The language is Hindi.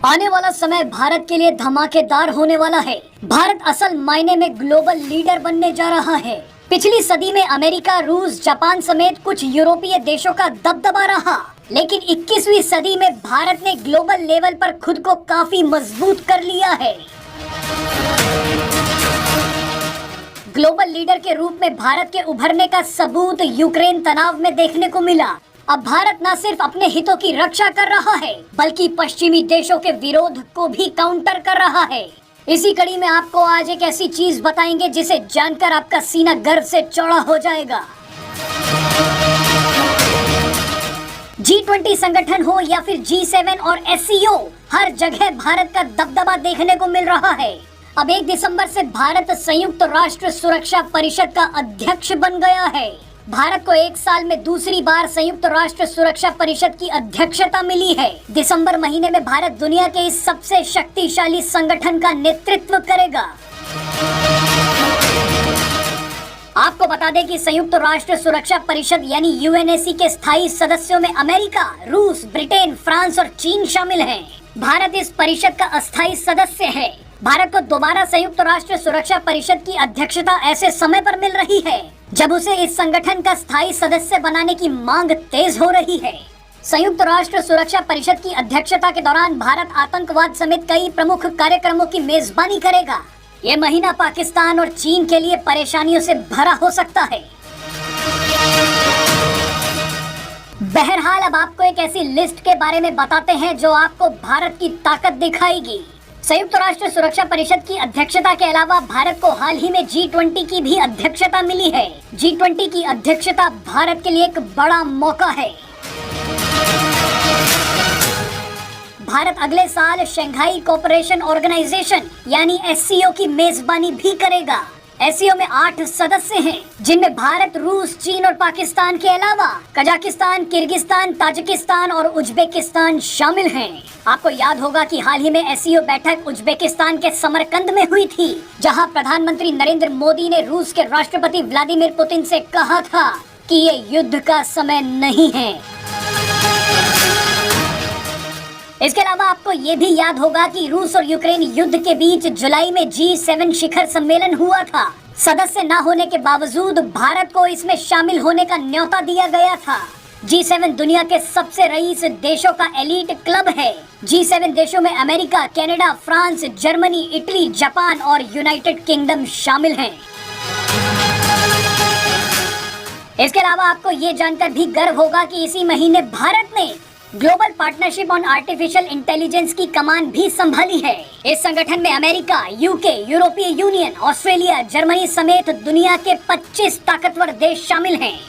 आने वाला समय भारत के लिए धमाकेदार होने वाला है। भारत असल मायने में ग्लोबल लीडर बनने जा रहा है। पिछली सदी में अमेरिका, रूस, जापान समेत कुछ यूरोपीय देशों का दबदबा रहा, लेकिन 21वीं सदी में भारत ने ग्लोबल लेवल पर खुद को काफी मजबूत कर लिया है। ग्लोबल लीडर के रूप में भारत के उभरने का सबूत यूक्रेन तनाव में देखने को मिला। अब भारत न सिर्फ अपने हितों की रक्षा कर रहा है, बल्कि पश्चिमी देशों के विरोध को भी काउंटर कर रहा है। इसी कड़ी में आपको आज एक ऐसी चीज बताएंगे जिसे जानकर आपका सीना गर्व से चौड़ा हो जाएगा। G20 संगठन हो या फिर G7 और SCO, हर जगह भारत का दबदबा देखने को मिल रहा है। अब 1 दिसंबर से भारत संयुक्त राष्ट्र सुरक्षा परिषद का अध्यक्ष बन गया है। भारत को 1 साल में दूसरी बार संयुक्त राष्ट्र सुरक्षा परिषद की अध्यक्षता मिली है। दिसंबर महीने में भारत दुनिया के इस सबसे शक्तिशाली संगठन का नेतृत्व करेगा। आपको बता दें कि संयुक्त राष्ट्र सुरक्षा परिषद यानी UNSC के स्थायी सदस्यों में अमेरिका, रूस, ब्रिटेन, फ्रांस और चीन शामिल हैं। भारत इस परिषद का अस्थायी सदस्य है। भारत को दोबारा संयुक्त राष्ट्र सुरक्षा परिषद की अध्यक्षता ऐसे समय पर मिल रही है जब उसे इस संगठन का स्थायी सदस्य बनाने की मांग तेज हो रही है। संयुक्त राष्ट्र सुरक्षा परिषद की अध्यक्षता के दौरान भारत आतंकवाद समेत कई प्रमुख कार्यक्रमों की मेजबानी करेगा। ये महीना पाकिस्तान और चीन के लिए परेशानियों से भरा हो सकता है। बहरहाल अब आपको एक ऐसी लिस्ट के बारे में बताते हैं जो आपको भारत की ताकत दिखाएगी। संयुक्त राष्ट्र सुरक्षा परिषद की अध्यक्षता के अलावा भारत को हाल ही में G20 की भी अध्यक्षता मिली है। G20 की अध्यक्षता भारत के लिए एक बड़ा मौका है। भारत अगले साल शंघाई कोऑपरेशन ऑर्गेनाइजेशन यानी SCO की मेजबानी भी करेगा। SCO में 8 सदस्य हैं, जिनमें भारत, रूस, चीन और पाकिस्तान के अलावा कजाकिस्तान, किर्गिस्तान, ताजिकिस्तान और उज्बेकिस्तान शामिल हैं। आपको याद होगा कि हाल ही में SCO बैठक उज्बेकिस्तान के समरकंद में हुई थी, जहां प्रधानमंत्री नरेंद्र मोदी ने रूस के राष्ट्रपति व्लादिमीर पुतिन से कहा था कि ये युद्ध का समय नहीं है। इसके अलावा आपको ये भी याद होगा कि रूस और यूक्रेन युद्ध के बीच जुलाई में G7 शिखर सम्मेलन हुआ था। सदस्य न होने के बावजूद भारत को इसमें शामिल होने का न्योता दिया गया था। G7 दुनिया के सबसे रईस देशों का एलीट क्लब है। G7 देशों में America, Canada, France, Germany, Italy, Japan और यूनाइटेड किंगडम शामिल हैं। इसके अलावा आपको ये जानकर भी गर्व होगा कि इसी महीने भारत ने global partnership on artificial intelligence की कमान भी संभाली है। इस संगठन में अमेरिका, UK, यूरोपीय यूनियन, ऑस्ट्रेलिया, जर्मनी समेत दुनिया के 25 ताकतवर देश शामिल हैं।